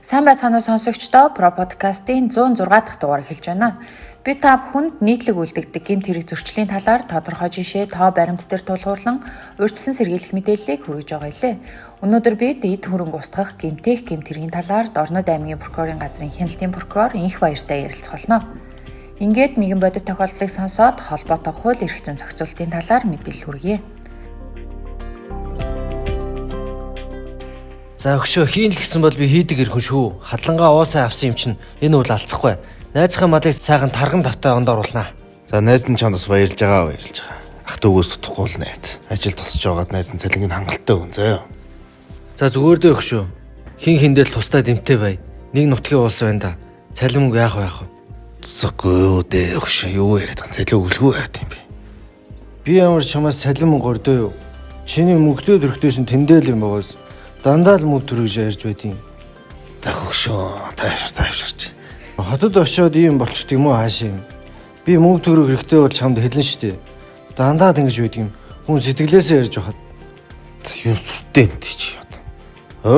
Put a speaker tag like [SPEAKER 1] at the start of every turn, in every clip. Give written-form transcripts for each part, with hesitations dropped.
[SPEAKER 1] Сайн байцгаана сонсогчдоо Про подкастын 106 дахь дугаар эхэлж байна. Би та бүхэнд нийтлэг үлдэгдэг гэмт хэрэг зөрчлийн талаар тодорхой жишээ, тоо баримт дээр тулгуурлан урьдчилан сэргийлэх мэдээллийг хүргэж байгаа илээ. Өнөөдөр бид эд хөрөнгө устгах гэмт хэргийн талаар Дорнод аймгийн прокурорын газрын хяналтын прокурор Инх Баяртай ярилцах болно. Ингээд нэгэн бодит тохиолдлыг сонсоод холбоотой хууль эрх зүйн зохицуулалтын талаар мэдээлэл хүргье.
[SPEAKER 2] За өгшөө хийн л гэсэн бол би хийдэг ирхэн шүү. Хадлангаа уусаа авсан юм чинь энэ үл алцахгүй. Найзынхаа малыг сайхан тарган давтаа онд оруулнаа.
[SPEAKER 3] За найз нь чамд бас баярлж байгаа. Ах トゥ угоос тутахгүй л найз. Ажил тусч байгаад найз нь цалингийн хангалттай хүн заяа.
[SPEAKER 2] За зүгээр дээ өгшөө. Хин хиндэл тустай дэмтэй бай. Нэг нутгийн уус байна да. Цалин мөнгө яах вэ?
[SPEAKER 3] Зөвгүй дээ өгшөө юу яриад байгаа цалин өглөө яат юм бэ?
[SPEAKER 2] Би ямар чамаас цалин мөнгө өрдөө юу? Чиний мөнгөтэй төрхтэйсэн тэндэл юм байгаас. Дандаа л мөнгө төрөж ярьж байдیں۔
[SPEAKER 3] За өгшөө тайвширч.
[SPEAKER 2] Хотод очиод ийм болчихд юм уу хаашаа юм? Би мөнгө төрөх хэрэгтэй бол чамд хэлнэ штэ. Дандаа л ингэж байдаг юм. Хүн сэтгэлээсээ ярьж байхад
[SPEAKER 3] юу сүртэй юм тий чи одоо.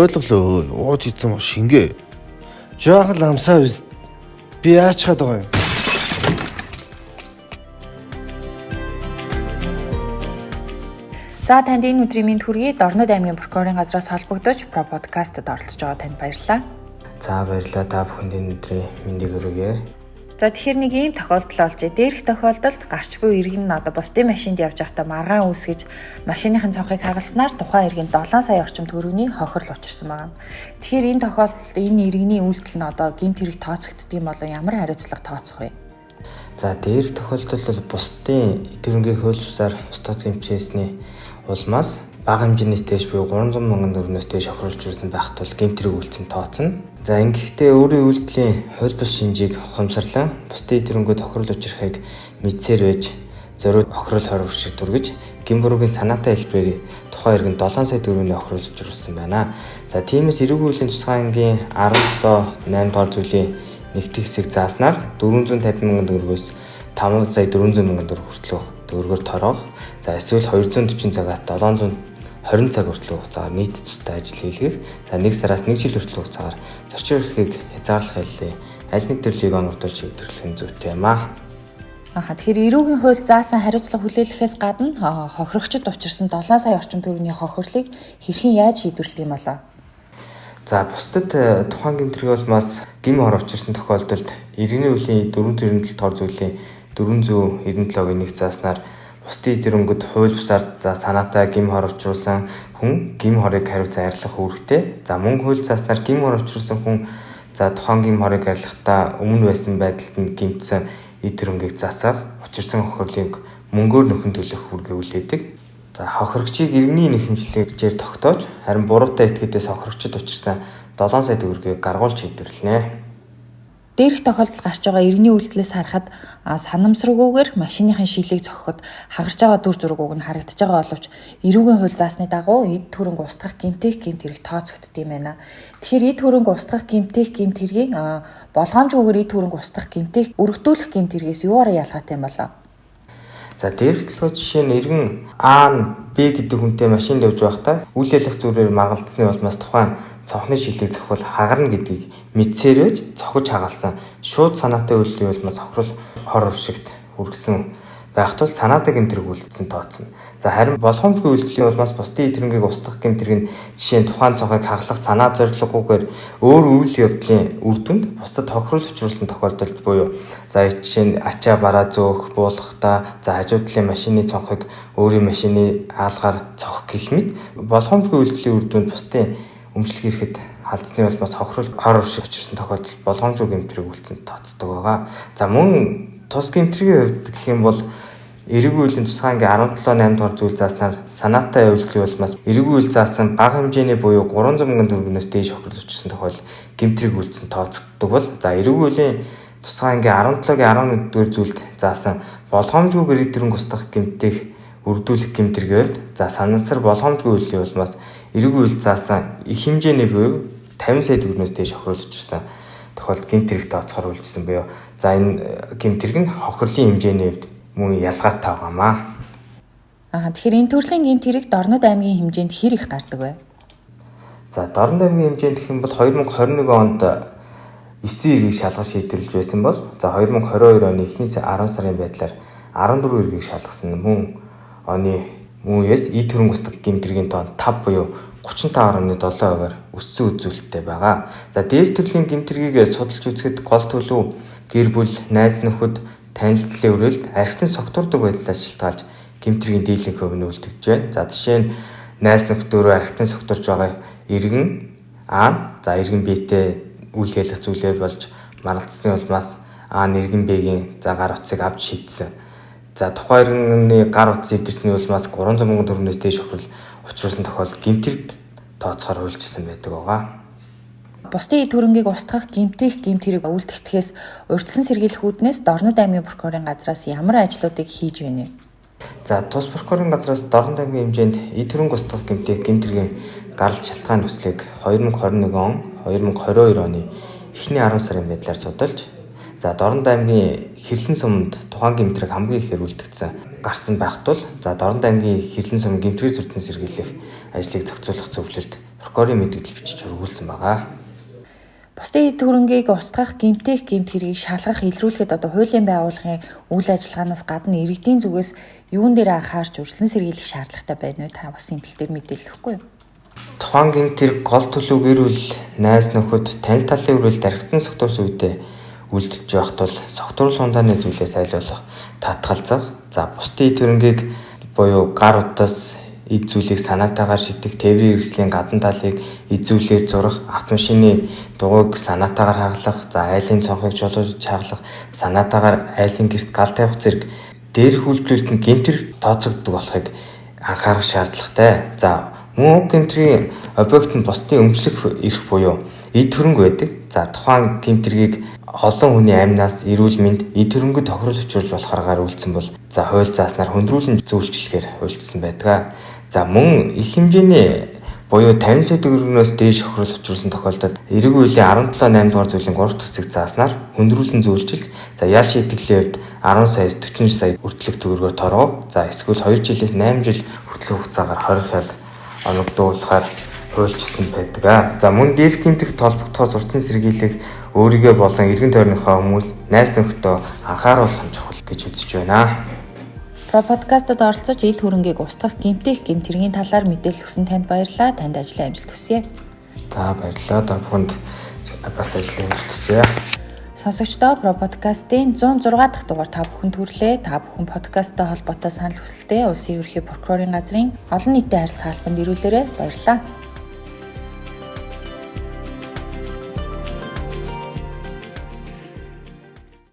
[SPEAKER 3] Ойлголоо ууж ийцэн шингээ.
[SPEAKER 2] Жаахан ламсаа биз. Би яачхад байгаа юм?
[SPEAKER 1] За танд энэ өдрийн мэнд хүргэе. Дорнод аймгийн прокурорын газраас холбогдож Про подкастт оролцож байгаа танд баярлалаа.
[SPEAKER 4] За баярлалаа. Та бүхэнд энэ өдрийн мэндийг хүргэе.
[SPEAKER 1] За тэгэхээр нэг ийм тохиолдол болж байна. Дээрх тохиолдолд гарч буй иргэн нь одоо бусдын машинд явж байхдаа маргаан үүсгэж машиныхын цонхыг хагалснаар тухайн иргэн 7 сая орчим төгрөгийн хохирол учирсан байна. Тэгэхээр энэ тохиолдолд энэ иргэний үйлдэл нь одоо гэмт хэрэг тооцогддог юм болон ямар хариуцлага тооцох вэ?
[SPEAKER 4] За дээрх тохиолдолд бол бусдын эд хөрөнгийн хууль бусаар устгах хэмжээсний улмаас бага хэмжээнээс дээш буюу 300 мянган төгрөгөөс дээш хохируулж ирсэн байх тул гэмт хэрэг үйлцэн тооцно. За ингэхдээ өөрийн үйлдэлийн хууль бус шинжийг ухамсарлан бусдын эд хөрөнгөө тохирол учрахыг мэдсээр байж зориуд хохирол хориг шиг дүргэж гэмт бүргийн санаатай хэлбэрээр тухайн иргэн 7 сая төгрөгийн хохируулж ирүүлсэн байна. За тиймээс эрүүгийн хуулийн тусгай ангийн 17 8 дугаар зүйлийн нэгдэх хэсэг зааснаар 450 мянган төгрөгөөс 5 сая 400 мянган төгрөг хүртэл төгрөгөөр торгох. За эсвэл 240 цагаас 720 цаг хүртэл хугацаагаар нийт тустай ажил хийлгэх. За 1 сараас 1 жил хүртэл хугацаагаар зорчин эрхийг хязгаарлах хэллээ. Аль нэг төрлийг оногдуулж шийдвэрлэх нь зүйтэй юм аа.
[SPEAKER 1] Тэгэхээр эрүүгийн хууль заасан хариуцлага хүлээлгэхээс гадна хохирогчд учирсан 7 сая орчим төгрөгийн хохирлыг хэрхэн яаж шийдвэрлэх юм болоо?
[SPEAKER 4] За бусдад тухайн гэмтрийн улмаас гим хор учирсан тохиолдолд иргэний үеийн 497 дугаар зүйлийн 497-гийн нэг зааснаар бусдын эд хөрөнгөд хууль бусаар за санаатай гим хор учруулсан хүн гим хорыг хариуц арилгах үүрэгтэй. За мөн хууль зааснаар гим хор учруулсан хүн за тухайн гим хорыг арилгахдаа өмнө байсан байдалд нь гимтсэн эд хөрөнгийг засах, учирсан хохирлыг мөнгөөр нөхөн төлөх үүргийг үлээдэг. За хохирогчийг иргэний нэг хэмжлэгээр тогтоож харин буруутай этгээдээс хохирогчд учирсан 7 сая төгрөгийг гаргуулж шийдвэрлэнэ.
[SPEAKER 1] Дээрх тохиолдол гарч байгаа иргэний үйлдэлээс харахад санамсаргүйгээр машиныхын шилийг зохиход хагарч байгаа дүр зураг уг нь харагдаж байгаа боловч эрүүгийн хууль заасны дагуу эд хөрөнгө устгах гэмт хэрэг тооцогддог юм байна. Тэгэхээр эд хөрөнгө устгах гэмт хэргийг болгоомжгүйгээр эд хөрөнгө устгах өргөдүүлэх гэмт хэрэгээс юугаар ялгаатай юм болоо?
[SPEAKER 4] За дээрх төлөв жишээ нь иргэн А нь Б гэдэг хүнтэй машинд явж байхдаа үйл ялах зүрээр маргалдсны улмаас тухайн цонхны шилийг зохивол хагарна гэдгийг мэдсээр байж цохиж хагалсан шууд санаатай үйлдлийн улмаас хохирол хор уршигт үргэсэн байх тул санаатай гэмт хэрэг үйлдэлсэн тооцно. За харин болгоомжгүй үйлдлийн улмаас бусдын эд хөрөнгийг устгах гэмт хэрэг нь жишээ нь тухайн цонхыг хагалах санаа зорилгогүйгээр өөр үйл явдлын үр дүнд бусдад хохирол учруулсан тохиолдолд буюу за жишээ нь ачаа бараа зөөх, буулгахдаа за хажуу талын машины цонхыг өөрийн машины аалгаар цохих гэх мэт болгоомжгүй үйлдлийн үр дүнд бусдын өмчлөх ирэхэд халдсны улмаас хохирол хор уршиг учирсан тохиолдолд болгоомжгүй гэмт хэрэг үйлдэлсэн тооцдог байгаа. За мөн тус гэмтрийн хувьд гэх юм бол эрүүгийн хуулийн тусгай ангийн 17 8 дугаар зүйл зааснаар санаатай үйлдлийн улмаас эрүүгийн хууль заасан бага хэмжээний буюу 300 мянган төгрөгөөс дээш хохирол учирсан тохиол гэмтрийг үйлдэлсэн тооцогддог бол за эрүүгийн хуулийн тусгай ангийн 17-гийн 11 дугаар зүйлд заасан болгоомжгүйгээр эд хөрөнгө устгах гэмтэх өргөдүүлэх гэмтрийн хувьд за санансар болгоомжгүй үйлдлийн улмаас эрүүгийн хууль заасан их хэмжээний буюу 50 сая төгрөгөөс дээш хохирол учирсан тохиолдолд гэмт хэрэг тооцохоор үйлчилсэн буюу за энэ гэмт хэрэг нь хохирлын хэмжээний хувьд мөн ялгаатай байгаамаа.
[SPEAKER 1] Тэгэхээр энэ төрлийн гэмт хэрэг Дорнод аймгийн хэмжээнд хэр их гардаг вэ?
[SPEAKER 4] За Дорн аймгийн хэмжээнд гэх юм бол 2021 онд 9 эргийг шалгах шийдвэрлэж байсан бол за 2022 оны эхний 10 сарын байдлаар 14 эргийг шалгасан. Мөн оны үеэс эд хөрөнгө устгах гэмтрийн тоон 5 буюу 35.7%-аар өссөн үзүүлэлттэй байгаа. За дээр төрлийн гэмтрийг судалж үзэхэд гол төлөв гэр бүл, найз нөхөд, танилцлын өрөөлд архитын согтуурдаг байдлаас шалтгаалж гэмтрийн дийлэнх хөв нь үлдэж байна. За жишээ нь найз нөхдөөрөө архитын согтурж байгаа иргэн А, за иргэн Б-тэй үйлчлэх зүйлээр болж маралдсны улмаас А иргэн Б-гийн за гар утсыг авч шийдсэн. За тухайн иргэний гар утсыг идэрсний улмаас 300 сая төгрөгнөөс дээш хурал учруулсан тохиолдолд гэмтэрэгт тооцохоор хуульчилсан байдаг байгаа.
[SPEAKER 1] Бусдын эд хөрөнгийг устгах гэмтэх гэмт хэрэг үлдэхдээс урьдчилан сэргийлэх үүднээс Дорнод аймгийн прокурорын газраас ямар ажлуудыг хийж байна вэ?
[SPEAKER 4] За тус прокурорын газраас Дорнод аймгийн хэмжээнд эд хөрөнгө устгах гэмтэх гэмт хэргийн гарал шалтгаан нүслийг 2021 он 2022 оны эхний 10 сарын байдлаар судалж за Дорнод аймгийн хэрлэн суманд тухайн гэмтрэг хамгийн ихээр үлдэгдсэн гарсан байх тул за Дорнод аймгийн хэрлэн сум гэмтрийг зөрчсөн сэргийлэх ажлыг зохицуулах зөвлөлд прокурорын мэдээлэл бичиж өргүүлсэн байгаа.
[SPEAKER 1] Бусдын эд хөрөнгийг устгах гэмтэх гэмт хэргийг шалгах илрүүлэхэд хуулийн байгууллагын үйл ажиллагаанаас гадна иргэдийн зүгээс юун дээр анхаарч урьдчилан сэргийлэх шаардлагатай байна вэ? Та бас энэ тал дээр мэдээлэл өгөхгүй юу?
[SPEAKER 4] Тухайн гэмтрэг гол төлөв гэр бүл, найз нөхөд, танил талын өрөөлд архитын согтуурсан үедээ үлдэж байх тул согтуур сундааны зүйлээс айлуулах, татгалзах, за бусдын эд хөрөнгийг буюу гар утас, эд зүйлийг санаатаагаар шидэх, тээврийн хэрэгслийн гадна талыг эд зүйлээр зурах, автомашины дугуйг санаатаагаар хаглах, за айлын цонхыг жолоож хаглах, санаатаагаар айлын гэрт гал тавих зэрэг дээрх үйлдвэрлэлд нь гэмтэр тооцогддог болохыг анхаарах шаардлагатай. За мөн уг гэмтрийн объект нь бусдын өмчлөх эрх буюу эд хөрөнгө байдаг. За тухайн гэмтрийг олон хүний амнаас эрүүл мэнд эд хөрөнгөд тохирол учруулж болох аргаар үйлдсэн бол за хууль зааснаар хөндрүүлэн зөвлөлчлөгээр хуульчсан байдаг. За мөн их хэмжээний буюу 50 сая төгрөгнөөс дээш хохирол учруулсан тохиолдолд эрэг үеийн 17.8 дугаар зүйлийн 3 дахь хэсэг зааснаар хөндрүүлэн зөвлөжилж за ял шийтгэлийн хувьд 10 саяас 40 сая хүртэлх төгрөгөөр торгов. За эсвэл 2 жилээс 8 жил хүртэлх хугацаагаар 20 хял оногдуулахаар хуульчилсан байдаг. За мөн дээрх гэмтэх толбогдохоос урьдчилан сэргийлэх өөрийгөө болон эргэн тойрныхоо хүмүүс найз нөхдөд анхааруулах нь чухал гэж үзэж байна.
[SPEAKER 1] Про подкастад оролцож эд хөрөнгийг устгах гэмтэх гэмт хэргийн талаар мэдээлэл өгсөн танд баярлалаа. Танд ажлын амжилт хүсье.
[SPEAKER 4] За баярлалаа. Та бүхэнд бас ажлын амжилт хүсье.
[SPEAKER 1] Сонсогчдоо Про подкастын 106 дахь дугаар та бүхэнд хүрлээ. Та бүхэн подкасттай холбоотой санал хүсэлтээ Улсын ерөнхий прокурорын газрын олон нийтийн харилцаа албанд ирүүлээрэй. Баярлалаа.